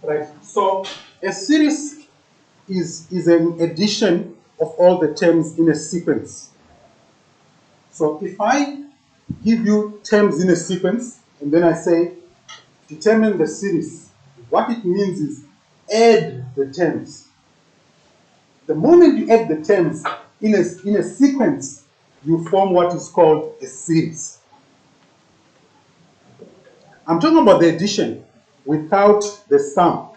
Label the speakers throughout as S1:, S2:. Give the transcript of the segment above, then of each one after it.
S1: Right. So a series is an addition of all the terms in a sequence. So if I give you terms in a sequence and then I say determine the series, what it means is add the terms. The moment you add the terms in a sequence, you form what is called a series. I'm talking about the addition without the sum.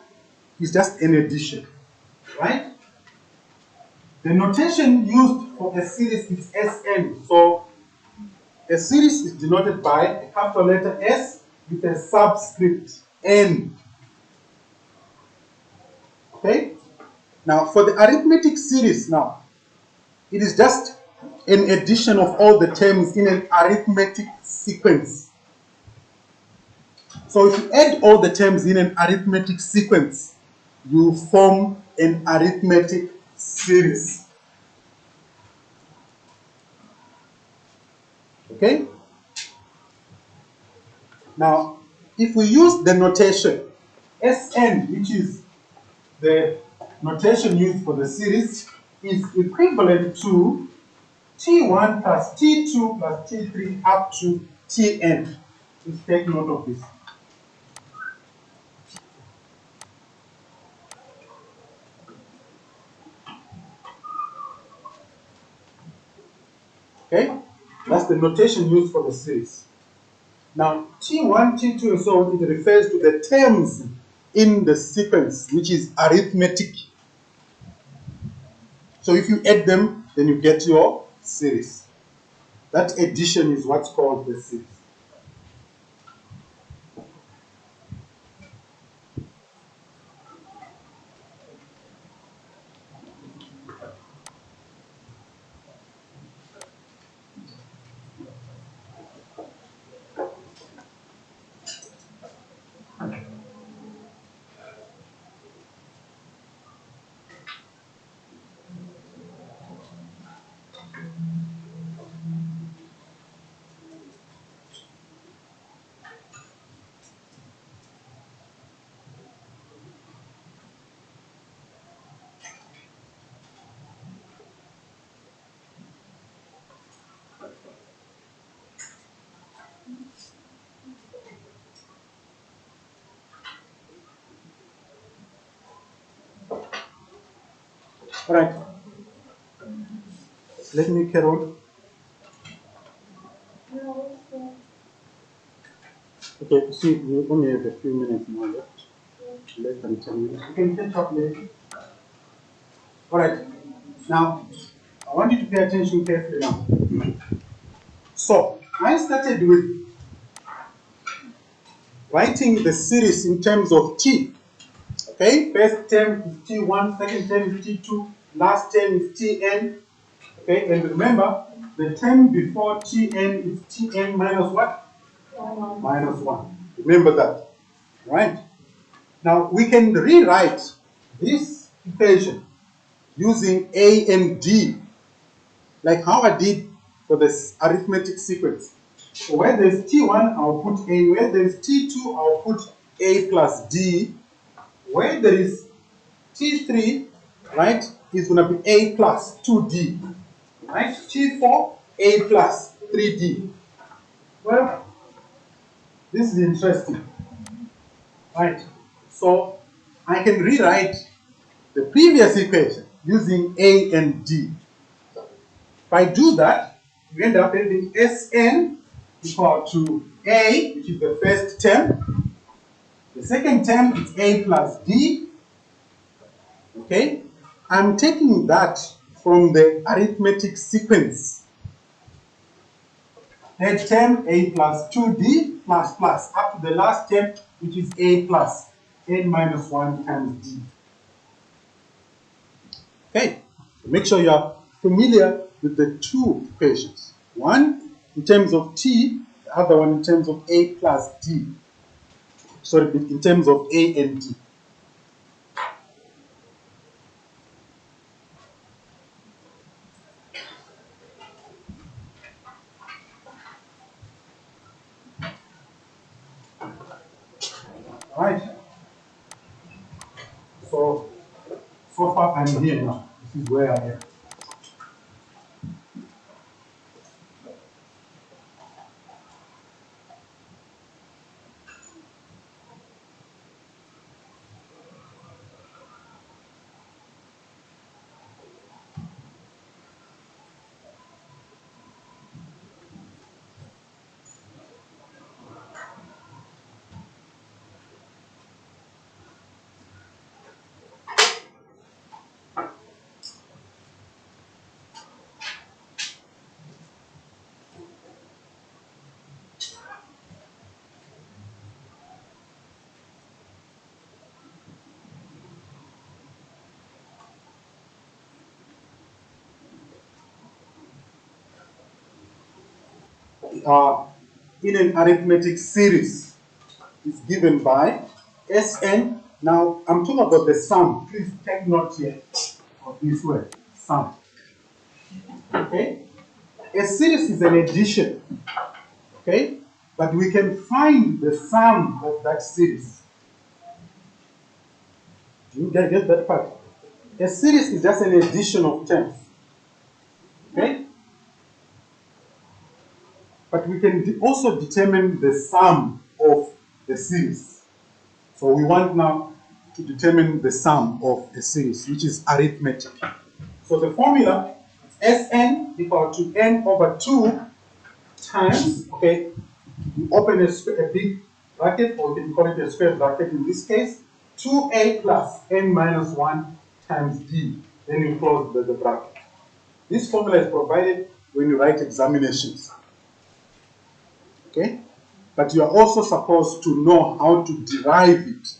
S1: It's just an addition, right? The notation used for a series is Sn. So a series is denoted by a capital letter S with a subscript N. Okay? Now for the arithmetic series now, it is just an addition of all the terms in an arithmetic sequence. So if you add all the terms in an arithmetic sequence, you form an arithmetic series. Okay? Now, if we use the notation Sn, which is the notation used for the series, is equivalent to T1 plus T2 plus T3 up to Tn. Please take note of this. Okay? That's the notation used for the series. Now, T1, T2, and so on, it refers to the terms in the sequence, which is arithmetic. So if you add them, then you get your series. That addition is what's called the series. All right, let me carry on. Okay, see, we only have a few minutes more left. Less than 10 minutes. You can catch up later. All right, now, I want you to pay attention carefully now. So, I started with writing the series in terms of T. Okay, first term is T1, second term is T2, last term is Tn. Okay, and remember, the term before Tn is Tn minus what? Minus 1. Remember that, right? Now, we can rewrite this equation using A and D, like how I did for this arithmetic sequence. So where there's T1, I'll put A. Where there's T2, I'll put A plus D. Where there is T3, right, is going to be A plus 2D. Right? T4, A plus 3D. Well, this is interesting. Right? So, I can rewrite the previous equation using A and D. If I do that, we end up having Sn equal to A, which is the first term. The second term is A plus D. Okay? I'm taking that from the arithmetic sequence. Third term, A plus 2D plus plus, up to the last term, which is A plus n minus 1 times D. Okay, so make sure you are familiar with the two equations. One in terms of T, the other one in terms of A plus D. Sorry, in terms of A and D. All right. So, so far I'm here now. This is where I am. Uh, in an arithmetic series is given by Sn. Now, I'm talking about the sum. Please take note here of this word, sum. Okay? A series is an addition. Okay? But we can find the sum of that series. Do you get that part? A series is just an addition of terms. Okay? But we can also determine the sum of the series. So we want now to determine the sum of a series, which is arithmetic. So the formula is Sn equal to n over 2 times, okay, you open a big bracket, or you can call it a square bracket in this case, 2a plus n minus 1 times d. Then you close the bracket. This formula is provided when you write examinations. Okay? But you are also supposed to know how to derive it.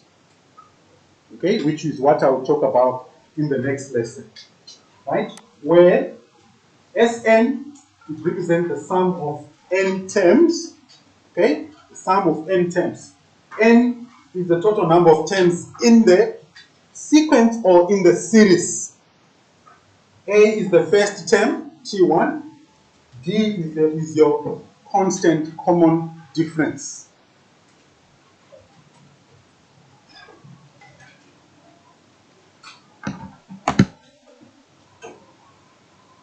S1: Okay? Which is what I will talk about in the next lesson. Right? Where Sn represents the sum of n terms. Okay? The sum of n terms. N is the total number of terms in the sequence or in the series. A is the first term, T1. D is your constant common difference.